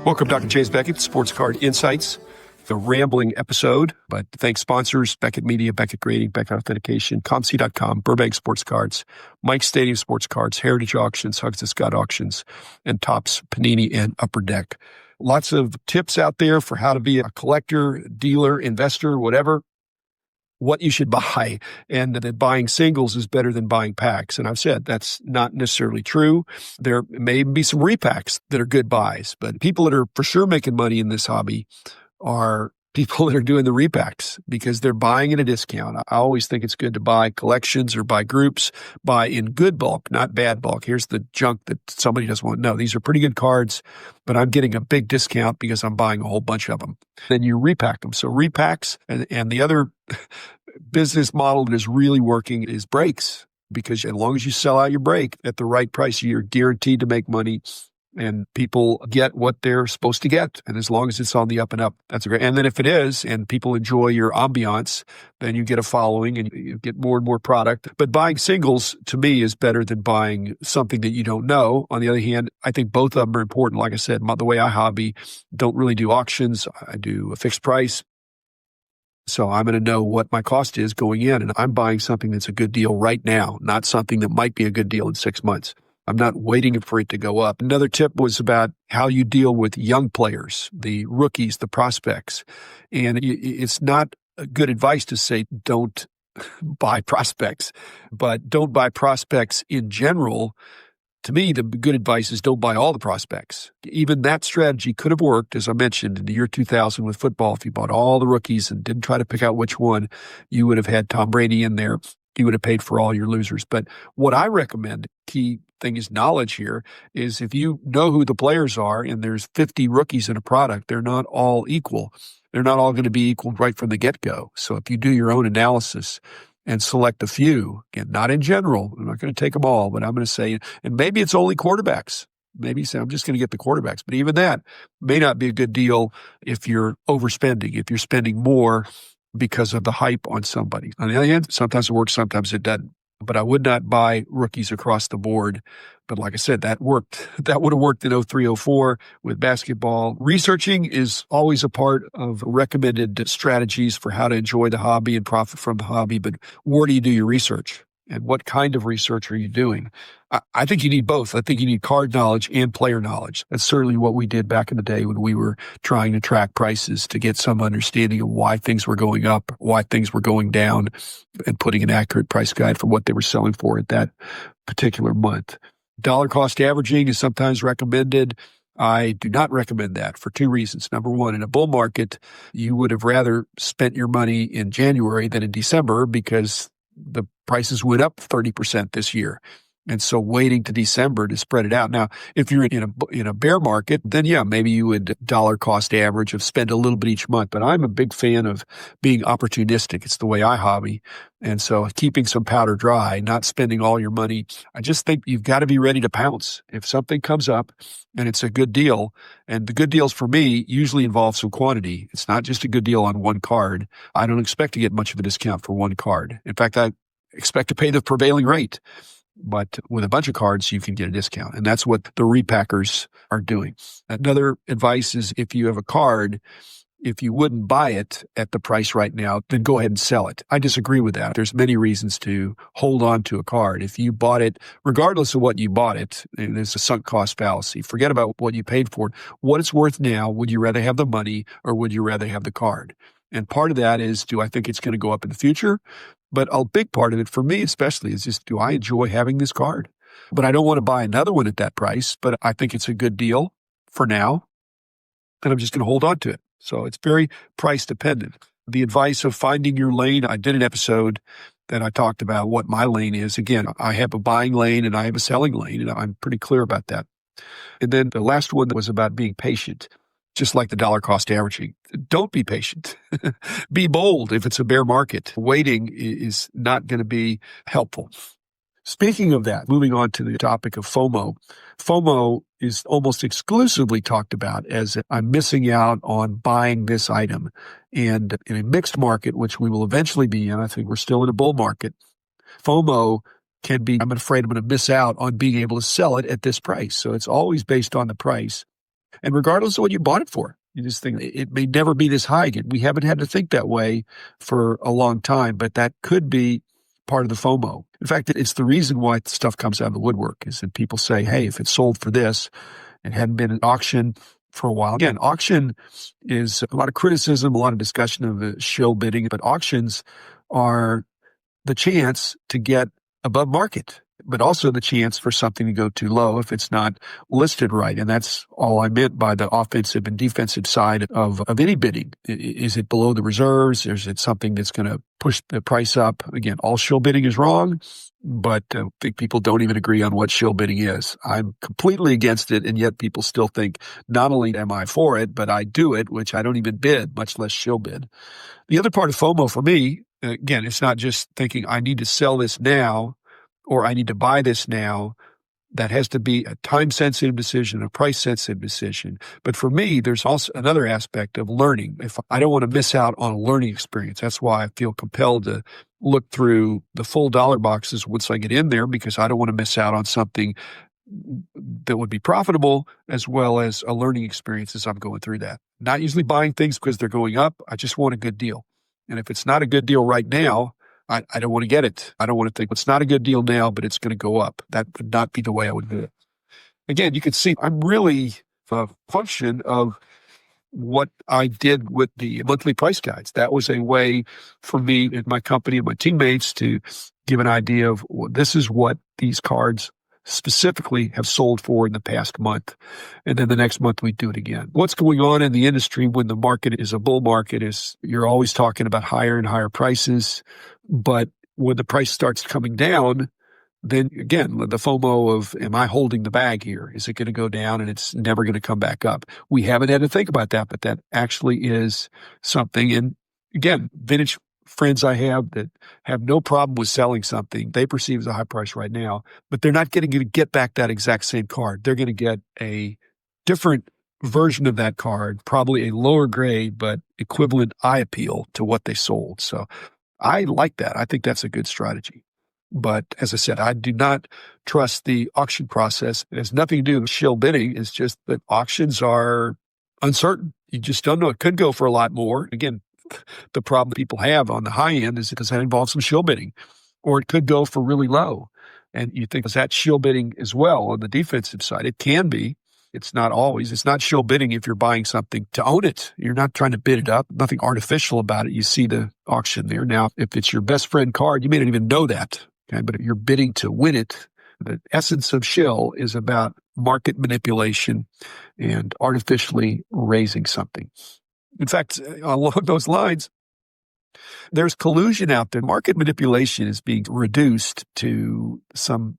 Welcome, Dr. James Beckett, Sports Card Insights, the rambling episode. But thanks sponsors, Beckett Media, Beckett Grading, Beckett Authentication, ComC.com, Burbank Sports Cards, Mike Stadium Sports Cards, Heritage Auctions, Hugs and Scott Auctions, and Topps, Panini, and Upper Deck. Lots of tips out there for how to be a collector, dealer, investor, whatever, what you should buy, and that buying singles is better than buying packs. And I've said that's not necessarily true. There may be some repacks that are good buys, but people that are for sure making money in this hobby are people that are doing the repacks because they're buying at a discount. I always think it's good to buy collections or buy groups, buy in good bulk, not bad bulk. Here's the junk that somebody doesn't want. No, these are pretty good cards, but I'm getting a big discount because I'm buying a whole bunch of them. Then you repack them. So repacks and the other business model that is really working is breaks, because as long as you sell out your break at the right price, you're guaranteed to make money. And people get what they're supposed to get. And as long as it's on the up and up, that's great. And then if it is, and people enjoy your ambiance, then you get a following and you get more and more product. But buying singles, to me, is better than buying something that you don't know. On the other hand, I think both of them are important. Like I said, the way I hobby, don't really do auctions. I do a fixed price. So I'm going to know what my cost is going in. And I'm buying something that's a good deal right now, not something that might be a good deal in 6 months. I'm not waiting for it to go up. Another tip was about how you deal with young players, the rookies, the prospects. And it's not good advice to say don't buy prospects, but don't buy prospects in general. To me, the good advice is don't buy all the prospects. Even that strategy could have worked, as I mentioned, in the year 2000 with football. If you bought all the rookies and didn't try to pick out which one, you would have had Tom Brady in there. You would have paid for all your losers. But what I recommend, key thing is knowledge here, is if you know who the players are and there's 50 rookies in a product, they're not all equal. They're not all going to be equal right from the get-go. So if you do your own analysis and select a few, again, not in general, I'm not going to take them all, but I'm going to say, and maybe it's only quarterbacks. Maybe you say, I'm just going to get the quarterbacks. But even that may not be a good deal if you're overspending, if you're spending more because of the hype on somebody. On the other hand, sometimes it works, sometimes it doesn't. But I would not buy rookies across the board. But like I said, that worked. That would have worked in 03, 04 with basketball. Researching is always a part of recommended strategies for how to enjoy the hobby and profit from the hobby. But where do you do your research? And what kind of research are you doing? I think you need both. I think you need card knowledge and player knowledge. That's certainly what we did back in the day when we were trying to track prices to get some understanding of why things were going up, why things were going down, and putting an accurate price guide for what they were selling for at that particular month. Dollar cost averaging is sometimes recommended. I do not recommend that for two reasons. Number one, in a bull market, you would have rather spent your money in January than in December because the prices went up 30% this year. And so waiting to December to spread it out. Now, if you're in a bear market, then yeah, maybe you would dollar cost average of spend a little bit each month. But I'm a big fan of being opportunistic. It's the way I hobby. And so keeping some powder dry, not spending all your money. I just think you've got to be ready to pounce. If something comes up and it's a good deal, and the good deals for me usually involve some quantity. It's not just a good deal on one card. I don't expect to get much of a discount for one card. In fact, I expect to pay the prevailing rate. But with a bunch of cards, you can get a discount. And that's what the repackers are doing. Another advice is if you have a card, if you wouldn't buy it at the price right now, then go ahead and sell it. I disagree with that. There's many reasons to hold on to a card. If you bought it, regardless of what you bought it, there's a sunk cost fallacy. Forget about what you paid for it. What it's worth now, would you rather have the money or would you rather have the card? And part of that is, do I think it's going to go up in the future? But a big part of it for me especially is just, do I enjoy having this card? But I don't want to buy another one at that price, but I think it's a good deal for now, and I'm just going to hold on to it. So it's very price dependent. The advice of finding your lane, I did an episode that I talked about what my lane is. Again, I have a buying lane and I have a selling lane, and I'm pretty clear about that. And then the last one was about being patient. Just like the dollar cost averaging. Don't be patient. Be bold if it's a bear market. Waiting is not going to be helpful. Speaking of that, moving on to the topic of FOMO. FOMO is almost exclusively talked about as I'm missing out on buying this item. And in a mixed market, which we will eventually be in, I think we're still in a bull market, FOMO can be, I'm afraid I'm going to miss out on being able to sell it at this price. So it's always based on the price. And regardless of what you bought it for, you just think it may never be this high again. We haven't had to think that way for a long time, but that could be part of the FOMO. In fact, it's the reason why stuff comes out of the woodwork is that people say, hey, if it's sold for this, it hadn't been an auction for a while. Again, auction is a lot of criticism, a lot of discussion of the shill bidding, but auctions are the chance to get above market, but also the chance for something to go too low if it's not listed right. And that's all I meant by the offensive and defensive side of any bidding. Is it below the reserves? Is it something that's going to push the price up? Again, all shill bidding is wrong, but I think people don't even agree on what shill bidding is. I'm completely against it, and yet people still think not only am I for it, but I do it, which I don't even bid, much less shill bid. The other part of FOMO for me, again, it's not just thinking I need to sell this now or I need to buy this now. That has to be a time-sensitive decision, a price-sensitive decision. But for me, there's also another aspect of learning. If I don't want to miss out on a learning experience, that's why I feel compelled to look through the full dollar boxes once I get in there, because I don't want to miss out on something that would be profitable as well as a learning experience as I'm going through that. Not usually buying things because they're going up. I just want a good deal. And if it's not a good deal right now, I don't want to get it. I don't want to think it's not a good deal now, but it's going to go up. That would not be the way I would do it. Again, you can see I'm really a function of what I did with the monthly price guides. That was a way for me and my company and my teammates to give an idea of this is what these cards specifically have sold for in the past month. And then the next month we do it again. What's going on in the industry when the market is a bull market is you're always talking about higher and higher prices. But when the price starts coming down, then again, the FOMO of, am I holding the bag here? Is it going to go down and it's never going to come back up? We haven't had to think about that, but that actually is something. And again, vintage friends I have that have no problem with selling something they perceive as a high price right now, but they're not going to get back that exact same card. They're going to get a different version of that card, probably a lower grade, but equivalent eye appeal to what they sold. So I like that. I think that's a good strategy. But as I said, I do not trust the auction process. It has nothing to do with shill bidding. It's just that auctions are uncertain. You just don't know. It could go for a lot more. Again, the problem people have on the high end is because that involves some shill bidding, or it could go for really low. And you think, is that shill bidding as well on the defensive side? It can be. It's not always. It's not shill bidding if you're buying something to own it. You're not trying to bid it up. Nothing artificial about it. You see the auction there. Now, if it's your best friend card, you may not even know that. Okay? But if you're bidding to win it, the essence of shill is about market manipulation and artificially raising something. In fact, along those lines, there's collusion out there. Market manipulation is being reduced to some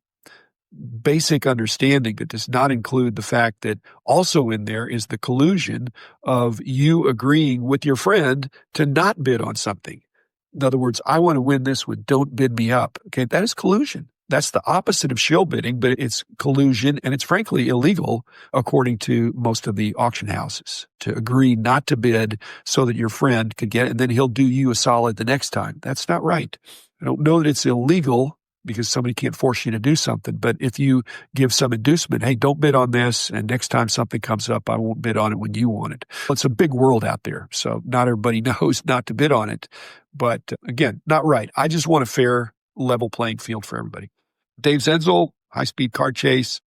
basic understanding that does not include the fact that also in there is the collusion of you agreeing with your friend to not bid on something. In other words, I want to win this one. Don't bid me up. Okay, that is collusion. That's the opposite of shill bidding, but it's collusion, and it's frankly illegal according to most of the auction houses to agree not to bid so that your friend could get it, and then he'll do you a solid the next time. That's not right. I don't know that it's illegal because somebody can't force you to do something, but if you give some inducement, hey, don't bid on this, and next time something comes up, I won't bid on it when you want it. It's a big world out there, so not everybody knows not to bid on it. But again, not right. I just want a fair, level playing field for everybody. Dave Zenzel, High Speed Card Chase,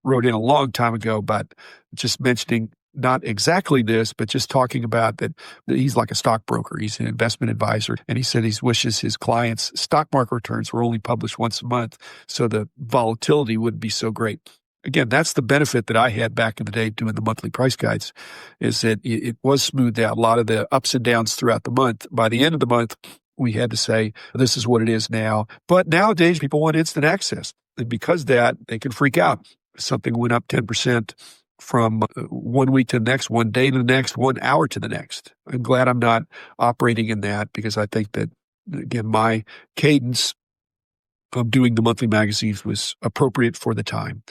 wrote in a long time ago about just mentioning not exactly this, but just talking about that he's like a stockbroker. He's an investment advisor. And he said he wishes his clients' stock market returns were only published once a month so the volatility wouldn't be so great. Again, that's the benefit that I had back in the day doing the monthly price guides, is that it was smoothed out. A lot of the ups and downs throughout the month. By the end of the month, we had to say, this is what it is now. But nowadays, people want instant access. And because of that, they can freak out. Something went up 10% from 1 week to the next, 1 day to the next, 1 hour to the next. I'm glad I'm not operating in that, because I think that, again, my cadence of doing the monthly magazines was appropriate for the time.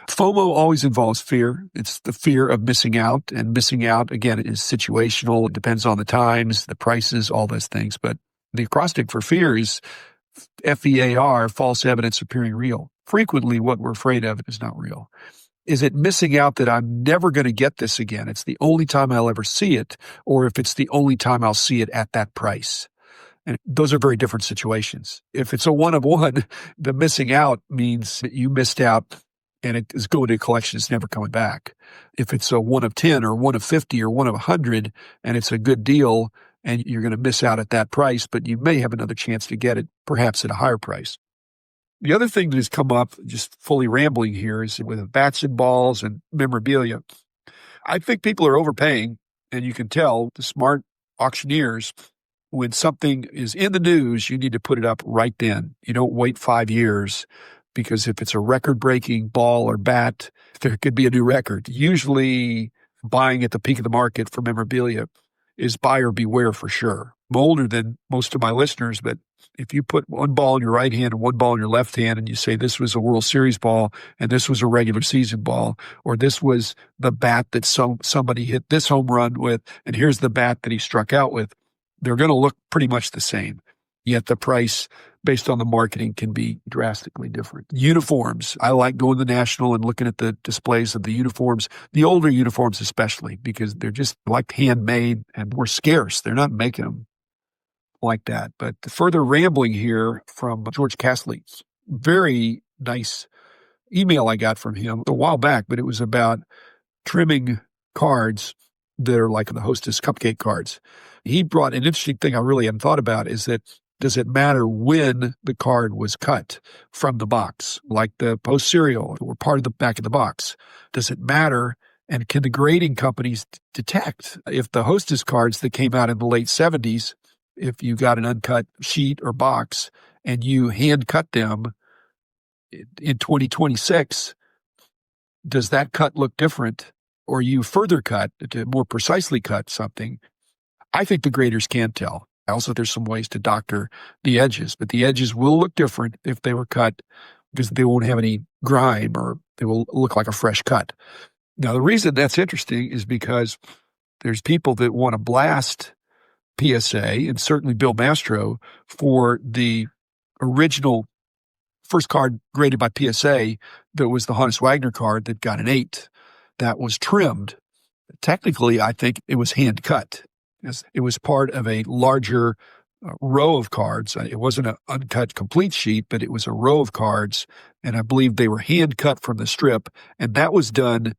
FOMO always involves fear. It's the fear of missing out, and missing out, again, is situational. It depends on the times, the prices, all those things. But the acrostic for fear is FEAR, false evidence appearing real. Frequently, what we're afraid of is not real. Is it missing out that I'm never going to get this again? It's the only time I'll ever see it, or if it's the only time I'll see it at that price. And those are very different situations. If it's a one of one, the missing out means that you missed out and it is going to a collection. It's never coming back. If it's a one of 10 or one of 50 or one of 100 and it's a good deal and you're going to miss out at that price, but you may have another chance to get it perhaps at a higher price. The other thing that has come up, just fully rambling here, is with bats and balls and memorabilia. I think people are overpaying, and you can tell the smart auctioneers, when something is in the news, you need to put it up right then. You don't wait 5 years, because if it's a record-breaking ball or bat, there could be a new record. Usually buying at the peak of the market for memorabilia is buyer beware for sure. I'm older than most of my listeners, but if you put one ball in your right hand and one ball in your left hand and you say this was a World Series ball and this was a regular season ball, or this was the bat that somebody hit this home run with and here's the bat that he struck out with, they're going to look pretty much the same. Yet the price based on the marketing can be drastically different. Uniforms. I like going to the National and looking at the displays of the uniforms, the older uniforms especially, because they're just like handmade and more scarce. They're not making them like that. But further rambling here from George Castley, very nice email I got from him a while back, but it was about trimming cards that are like the Hostess cupcake cards. He brought an interesting thing I really hadn't thought about, is that does it matter when the card was cut from the box, like the post serial or part of the back of the box? Does it matter? And can the grading companies detect if the Hostess cards that came out in the late 70s, if you got an uncut sheet or box and you hand cut them in 2026, does that cut look different? Or you further cut to more precisely cut something? I think the graders can tell. Also, there's some ways to doctor the edges, but the edges will look different if they were cut because they won't have any grime or they will look like a fresh cut. Now, the reason that's interesting is because there's people that want to blast PSA, and certainly Bill Mastro, for the original first card graded by PSA that was the Hannes Wagner card that got an 8. That was trimmed. Technically, I think it was hand cut. It was part of a larger row of cards. It wasn't an uncut complete sheet, but it was a row of cards, and I believe they were hand cut from the strip, and that was done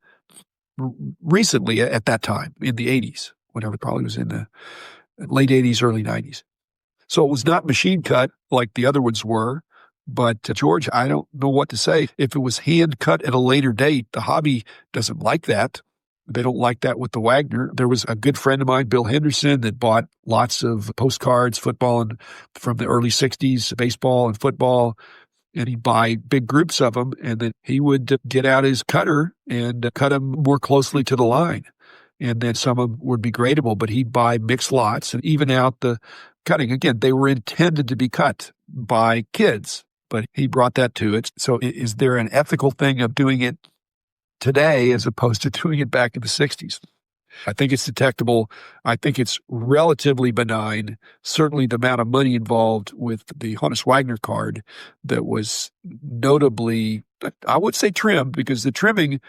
recently at that time in the 80s, whatever, it probably was in the late 80s, early 90s. So it was not machine cut like the other ones were, but George, I don't know what to say. If it was hand cut at a later date, the hobby doesn't like that. They don't like that with the Wagner. There was a good friend of mine, Bill Henderson, that bought lots of postcards, football, and from the early 60s, baseball and football, and he'd buy big groups of them, and then he would get out his cutter and cut them more closely to the line. And then some of them would be gradable, but he'd buy mixed lots and even out the cutting. Again, they were intended to be cut by kids, but he brought that to it. So is there an ethical thing of doing it today as opposed to doing it back in the 60s? I think it's detectable. I think it's relatively benign. Certainly the amount of money involved with the Hannes Wagner card that was notably, I would say trimmed, because the trimming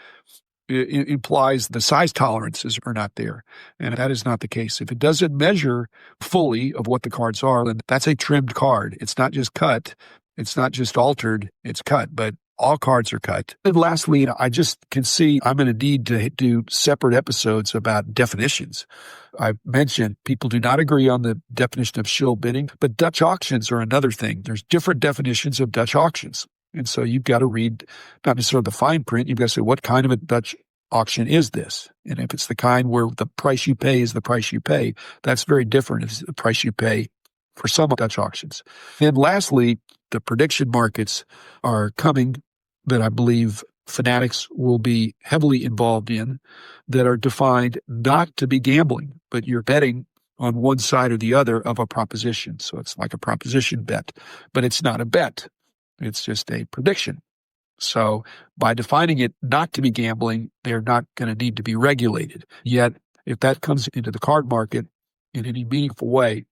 implies the size tolerances are not there. And that is not the case. If it doesn't measure fully of what the cards are, then that's a trimmed card. It's not just cut. It's not just altered. It's cut. But all cards are cut. And lastly, I just can see I'm going to need to do separate episodes about definitions. I've mentioned people do not agree on the definition of shill bidding, but Dutch auctions are another thing. There's different definitions of Dutch auctions. And so you've got to read not necessarily the fine print. You've got to say, what kind of a Dutch auction is this? And if it's the kind where the price you pay is the price you pay, that's very different. It's the price you pay for some Dutch auctions. And lastly, the prediction markets are coming that I believe fanatics will be heavily involved in, that are defined not to be gambling, but you're betting on one side or the other of a proposition. So it's like a proposition bet, but it's not a bet. It's just a prediction. So by defining it not to be gambling, they're not going to need to be regulated. Yet, if that comes into the card market in any meaningful way,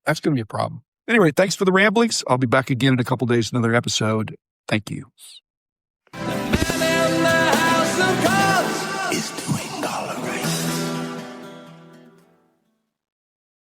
that's going to be a problem. Anyway, thanks for the ramblings. I'll be back again in a couple days, another episode. Thank you.